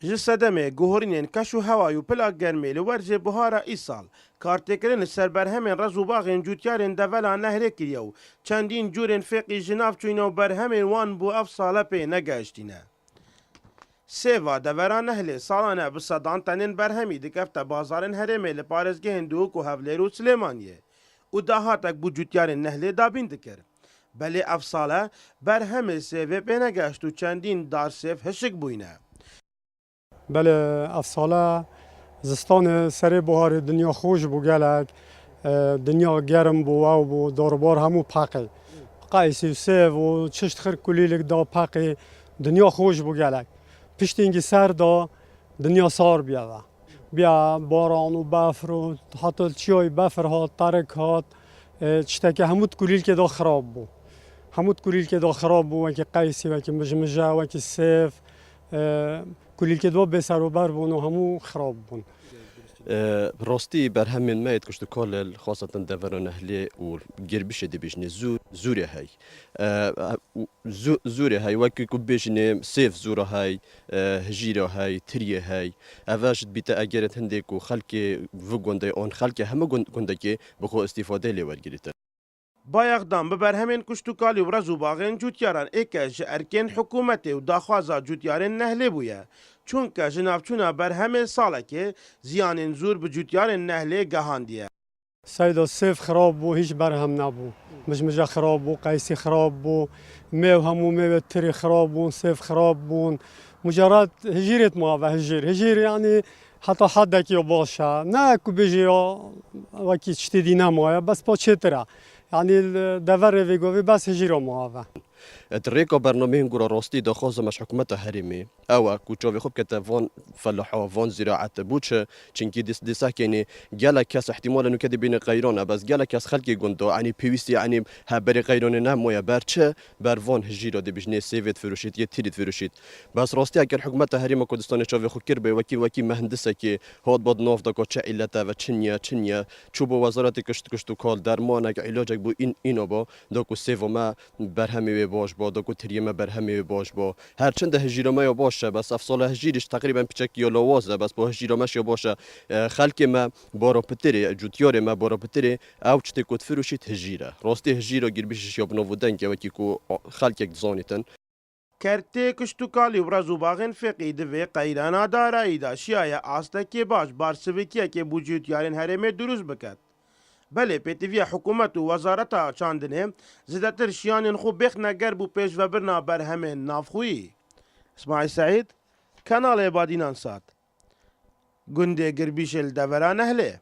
ji sedemê guhorînên keş û hewayî û pila germê li wer jê bihara îsal kartêkirin li ser berhemên rez û baxên cûtyarên devela nehrê kiriye û çendîn curên fêqî ji nav çûyîne û berhemên wan bû ev sala pê negeştîne. Sêva devera Nehlê salan e bi sedan tenên berhemî dikefte bazarên herêmê li parêzgehên Duhok û Hewlêr û Silêmaniyê û dahatek bû cûtyarên Nehlê dabîn dikir. Belê ev sale berhemê sêvê pê negeşt û çendîn darsêv hişik bûyne. بله افساله زستان سری بهار دنیا خوش بو گلک دنیا گرم بو و بو داربار همو پاقی قایسی و سیو و چشت خر کلیلک دا پاقی دنیا خوش بو گلک پشتینگی سر دا دنیا سار بیا باران و بفر و حتی چیای بفر هات ترک هات چتکه هموت کلیل که دا خراب بو هموت کلیل که دا خراب بو وکی قایسی وکی مجمجه وکی سیف کلیل که دو بسر و بر بون و همو خراب بون راستی برهمین ماید کشت کال خاصة دوران اهلی و گربش دی بیشنه زوره های زوره های وکی کو بیشنه سیف زوره های هجیره های تریه های اواشت بیت اگرت هنده کو خلک و گنده آن خلک همه گنده که بخو استفاده لیور گریتن. Bayaqdan bi berhemên kuştukalî û rez û baxên cûtyaran êke ji erkên hikûmetê û daxwaza cûtyarên Nehlê bûye. Çûnke ji navçûna berhemê salekê ziyanên zûr bi cûtyarên Nehlê gehandiye. سیدا سیف خراب بو هیچ برهم نبو مجمجه خراب بو قیسی خراب بو میو همو میو تری خراب بون سیف خراب بون مجرد هجیرت ما و هجیر یعنی حتی حدکی باشه نه کو بجی وکی چتی نمایه بس با چتره یعنی دور ویگوی بس هجیر ما الريكا برنامج جورا راستي دخوز مش حكومة هرمي أو كوتشوفي خب كتا فون فلاحة فون زراعة بوتش چنكي دي ساكني جالا كاس احتمال إنه كده بين قيران بس جالا كاس خلقي جندو يعني بيويسي يعني هبري قيران نام ويا برشة برفون هجيرة دي بجني سيفت فروشيت يتيرت فروشيت بس راستي أكر حكومة هرمي كردستان شوفي خو كربي وكي مهندسة كي هاد باد ناف دكا چه علتا و چنيا چوبو وزارة كشتو كال درمانك علاجك بو اینو با دکو سوم برهمی باش با دکو تریم برهمی باش با هر چند هجیرمه یا باشه بس افسال هجیرش تقریبا پیچک یا لوازه بس با هجیرمش یا باشه خلک ما بارا پتری جوتیار ما بارا پتری او چته کد فروشید هجیره راستی هجیره گربیش یا بنودن که وکی کو خلک یک زانیتن Kertê kuştukalî û rez û baxên fêqî divê qeyrana darayî da şiyaya astekê baş barsivîkiyekê bû cûtyarên herêmê durust biket. Belê pêtiviya hikûmet û wezareta çandinê zêdetir şiyanên xwe bêxne ger bû pêşvebirina berhemên navxwî. İsmaîl Seîd, Kanalê Badînan Sat, Gundê Girbîşê li devera Nehlê.